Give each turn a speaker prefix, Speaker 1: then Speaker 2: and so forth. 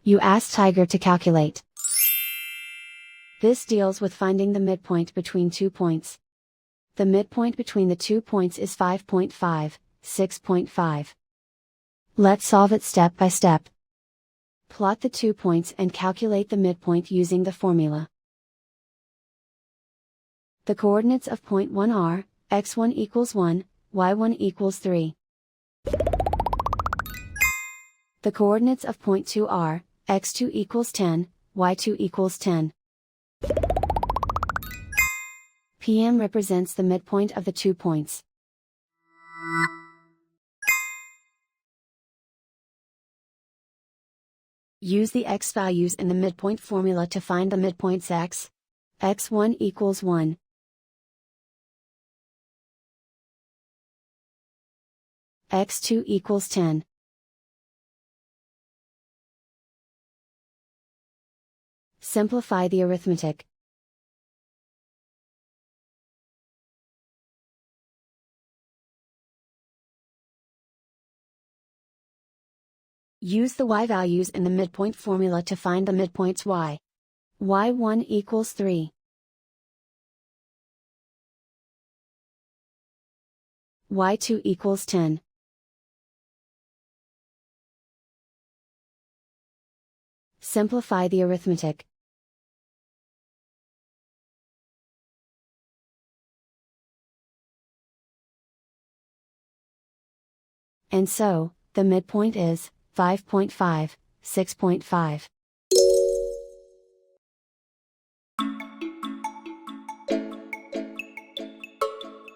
Speaker 1: You ask Tiger to calculate. This deals with finding the midpoint between 2 points. The midpoint between the 2 points is 5.5, 6.5. Let's solve it step by step. Plot the 2 points and calculate the midpoint using the formula. The coordinates of point 1 are, x1 equals 1, y1 equals 3. The coordinates of point 2 are, x2 equals 10, y2 equals 10. PM represents the midpoint of the 2 points. Use the x values in the midpoint formula to find the midpoints x. x1 equals 1. x2 equals 10. Simplify the arithmetic. Use the y values in the midpoint formula to find the midpoints y. y1 equals 3. y2 equals 10. Simplify the arithmetic. And so, the midpoint is 5.5, 6.5.